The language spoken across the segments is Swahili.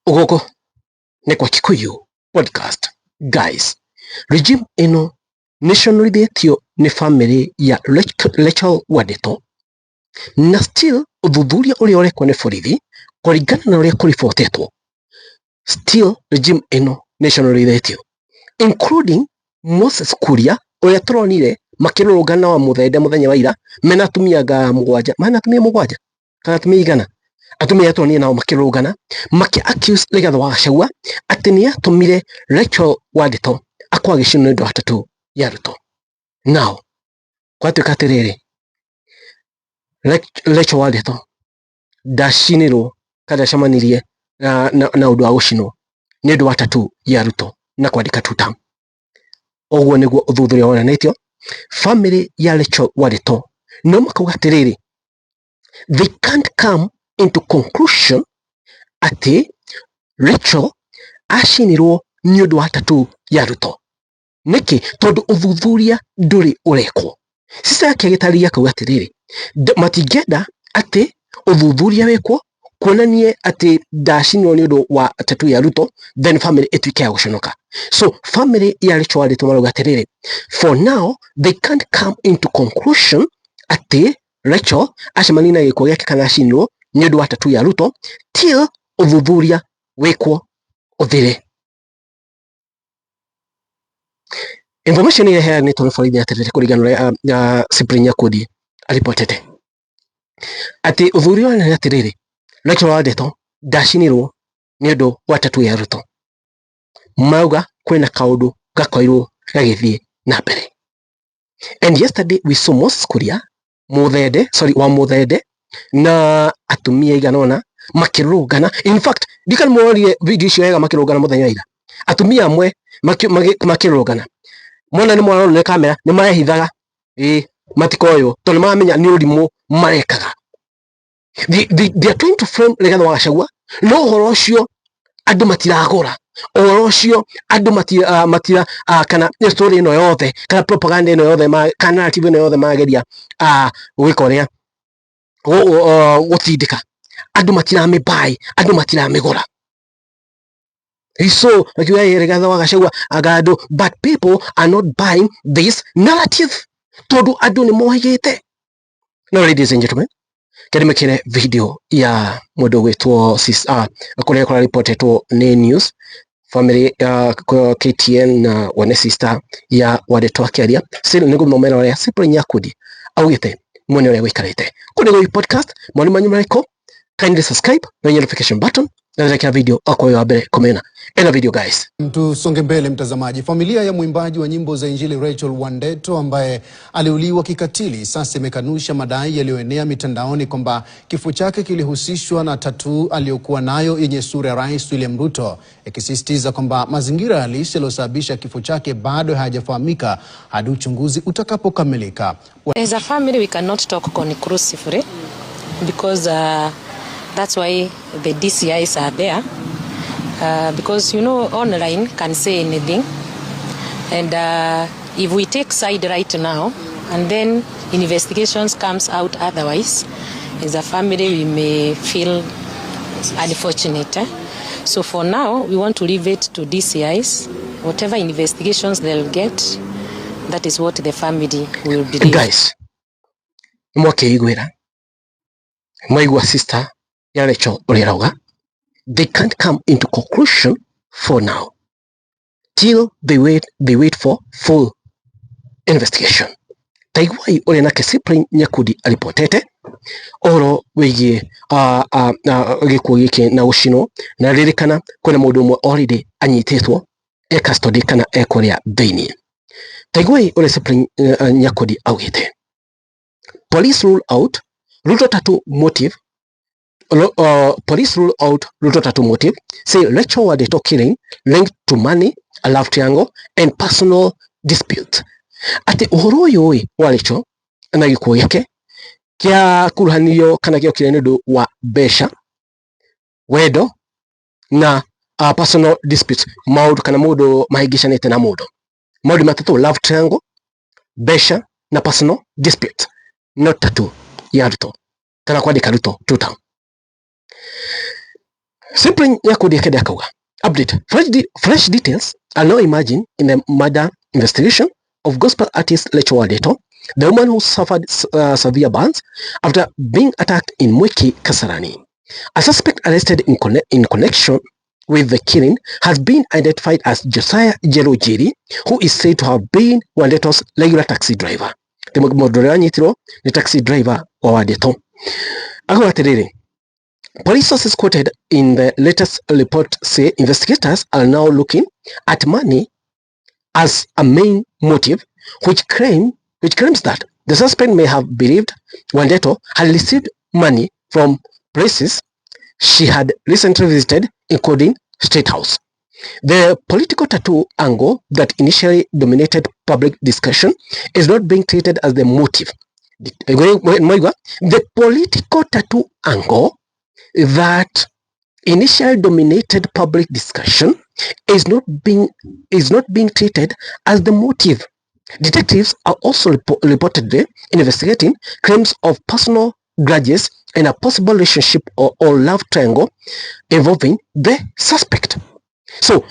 Ugoko ne kwa Kikuyu podcast. Guys, regime ino nationalithetio ni family ya Rachel Wadeto na still uthuthuria uria urekwo ni borithi kuringana na uria kuribotetwo. Still regime ino nationalithetio, including Moses Kuria uria turonire makirurungana wa muthende muthenya wa ira mena atumia mugwanja, mana atumia mugwanja kana atumia igana, atumia turonire nao makirurungana accuse Rigathi wa Gachagua ati ni atumire Rachel Wadeto akwa gicino ndu atatu ya Ruto. Now kwatuika atiriri Rachel Wadeto ndacinirwo kada camanirie na undu wa gucinwo ni ndu atatu ya Ruto na kwandika tutam. Oguo niguo uthuthuria wonanitio. Family ya Rachel Wadeto no makauga atiriri, they can't come into conclusion ati Rachel acinirwo ni undu wa atatu ya Ruto. Niki tondu uthuthuria nduri urekwo. Sisa yake agitaria akauga atiriri, matingenda ati uthuthuria wekwo kuonanie ati ndacinirwo ni undu wa atatu ya Ruto then family ituike ya guconoka. So family ya Rachel Wadeto marauga atiriri, for now they can't come into conclusion ati Rachel acemania na gikuo giake kana acinirwo ni undu wa atatu ya Ruto till uthuthuria wekwo uthire. Information ile heanitwo ni borithi atiriri kuringana na Cyprian Nyakundi aripotete ati uthuthuria wonanire atiriri, Rachel Wadeto ndacinirwo ni undu wa atatu ya Ruto. Mauga kwina kaundu gakoirwo gagithie na mbere. And yesterday we saw Moses Kuria wa muthende na atumia iganona makirungana. In fact dikal muorie video icio wega makirungana muthenya ira, atumia amwe makirungana mona ni mwana ne kamera ni marehithaga matikoyo tondu maramenya ni urimu marekaga. They are trying to frame Rigathi wa Gachagua no horo ucio andu matiragora, horo ucio andu matira kana story ino yothe kana propaganda ino yothe kana narrative ino yothe mageria gwikoria gutindika andu matiramibai, andu matiramigora. So like Rigathi wa Gachagua agado, but people are not buying this narrative tondu andu ni mohigite. Now ladies and gentlemen, kile video ya mundu gwitwo kuria kwa reportetwo ni news family KTN na one sister ya Wadeto akiaria still nigo momera wa Cyprian Nyakundi augite mwone uria wikarite kuni podcast mwani manyu mariko. Kindly subscribe na notification button na like video ako ya mbere komena ena video guys. Tusonge mbele mtazamaji. Familia ya mwimbaji wa nyimbo za Injili Rachel Wadeto ambaye aliuliwa kikatili sasa imekanusha madai yaliyoenea mitandaoni kwamba kifo chake kilihusishwa na tattoo aliyokuwa nayo yenye sura ya Rais William Ruto, ikisisitiza kwamba mazingira halisi yaliyosababisha kifo chake bado hayajafahamika hadi uchunguzi utakapokamilika. As a family we cannot talk conclusively because that's why the DCIs are there, because online can say anything, and if we take side right now and then investigations comes out otherwise, as a family we may feel unfortunate. So for now we want to leave it to DCIs. Whatever investigations they'll get, that is what the family will believe. Guys, mwakeigwira mwaigwa sister ya Rachel Urerauga, they can't come into conclusion for now till they wait for full investigation. Taigwai ule nake Cyprian Nyakundi alipotete oro wigie gikuo giki na ucino na ririkana kuna mundu umwe already anyitetwo custody kana kuria thini. Taigwai ule Cyprian Nyakundi augite police rule out Ruto tattoo motive. Police rule out Ruto tattoo motive, say Rachel Wadeto killing linked to money, a love triangle, and personal dispute. Ati uhoro uyu wa Rachel na gikuo giake kia kuruhanio kana kio kile ndu wa besha wedo na personal dispute, maundu kana mundu mahigishanite na mundu maundu matatu: love triangle, besha na personal dispute. Not tattoo ya Ruto kana kwandika Ruto tuta. Cyprian Nyakodi akede akauga update fresh details are now emerging in the murder investigation of gospel artist Rachel Wandeto, the woman who suffered severe burns after being attacked in Mwiki, Kasarani. A suspect arrested in connection with the killing has been identified as Josiah Jerojiri, who is said to have been Wandeto's regular taxi driver. The Modorani anyitiro ni taxi driver wa Wandeto. Ako atiriri. Police sources quoted in the latest report say investigators are now looking at money as a main motive, which claims that the suspect may have believed Wandeto had received money from places she had recently visited, including State House. The political tattoo angle that initially dominated public discussion is not being treated as the motive. The political tattoo angle that initially dominated public discussion is not being treated as the motive. Detectives are also reportedly investigating claims of personal grudges and a possible relationship or love triangle involving the suspect. So,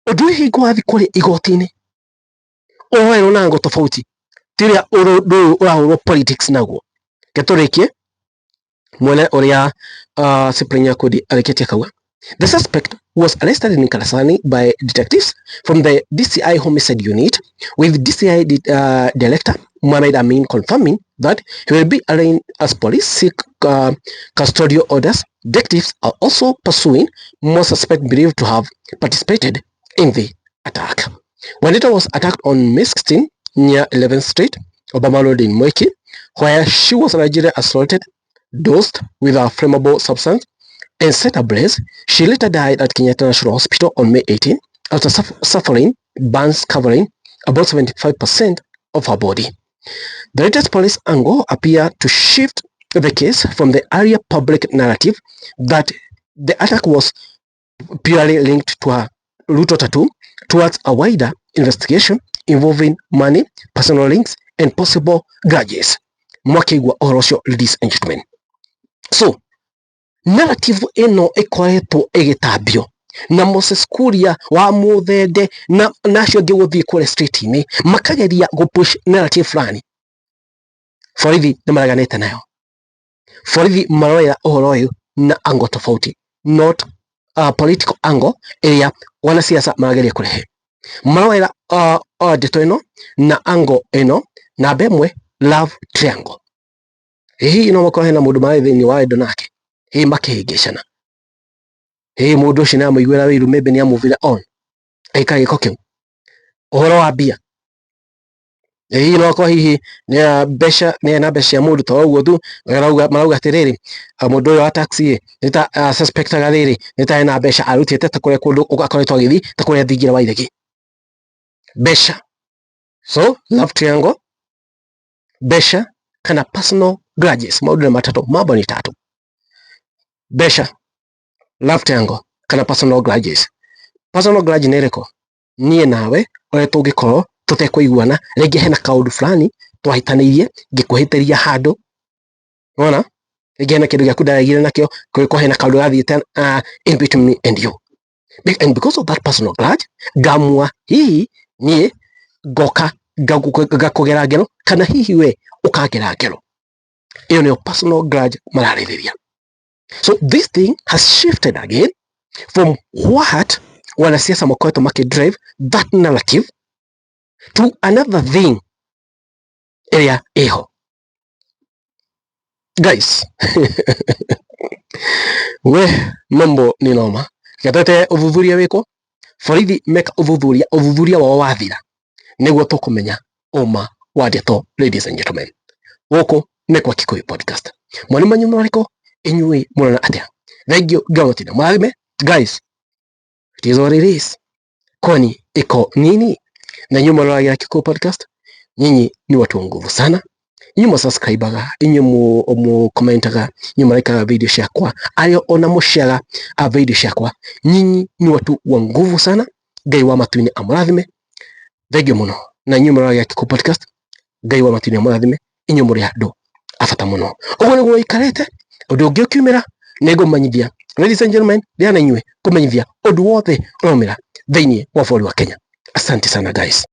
odu higo athi kuri igotini. Owe na ngo tofauti. Tiria uro politics nago. Ketoreke mwene oria Cyprian Nyakodi aliketi akawa. The suspect was arrested in Kasarani by detectives from the DCI Homicide Unit, with DCI Director Mohamed Amin confirming that he will be arraigned as police seek custodial orders. Detectives are also pursuing more suspects believed to have participated in the attack. Wandeto was attacked on May 16 near 11th Street, Obama Road in Mwiki, where she was allegedly assaulted, dosed with a flammable substance, and set ablaze. She later died at Kenyatta National Hospital on May 18 after suffering burns covering about 75% of her body. The latest police angle appear to shift the case from the earlier public narrative that the attack was purely linked to her Ruto tattoo towards a wider investigation involving money, personal links, and possible grudges. Mwakigwa orosho, ladies and gentlemen. So, narrative eno ekoretwo egitabio na Moses Kuria wa muthende na nacio ngiuthii kure street ini makageria gupush narrative flani. Borithi ni maraganite nayo. Borithi maroya uhoro uyu na angle tofauti, not political angle area wanasiasa marageria kurehe. Maroya ndeto ino na angle ino na bemwe love triangle. Hii ino makohe na mundu mari thini wa endo nake. Hii makihingicana. Hii mundu ucio na muigwira wiru maybe ni amuvire on. Aika giko kiu. Uhoro wa bia. Hii no ko hihi ni besha ni na besha mundu to uguo tu marauga atiriri mundu uyu wa taxi ni ta suspect agariri ni ta na besha arutite ta kure kundu ugakoretwo agithi ta kure thingira wa itheki. Besha. So love triangle, besha kana personal grudges, maundu matatu, mambo ni tatu. Besha, love triangle kana personal grudges. Personal grudge ni riko nie nawe ore tungikorwo tutekuiguana rege hena kaundu fulani twahitanirie ngikuhitiria handu, unaona rege hena kindu giaku ndaragire nakio ko hena kaundu gathiite in between me and you, and because of that personal grudge gamua hihi nie goka gakugera ngero kana hihi we ukagera ngero. Iyo ni personal grudge maraririria. So this thing has shifted again from what wanasiasa makoeto drive that narrative to another thing area eho. Guys, we mambo ni noma. Gatete uvuthuria wiko, borithi meka uvuthuria wa wathira niguo tukumenya uma wa Ndeto, ladies and gentlemen. Goko ni kwa Kikuyu podcast. Mwani manyu mwariko inyui murana atia. Thank you gamotina mwarime. Guys, it is what it is. Kwani iko nini? Na nyuma mwaragi ya Kikuyu podcast. Nyinyi ni watu nguvu sana. Nyinyi musubscribaga, nyinyi mu commentaga, nyinyi like video ciakwa, ayo ona mushare video ciakwa. Nyinyi ni watu wa nguvu sana. Ngai wa matuini amurathime. Thank you muno. Na nyinyi mwaragi ya Kikuyu podcast. Ngai wa matuini amurathime. Nyinyi muri andu afata muno. Ugo niguo ikarete. Undu ungi ukiumira nego manyithia. Ladies and gentlemen, diana inywe kumanyithia odu wothe omira thini wa bũrũri wa Kenya. Asante sana guys.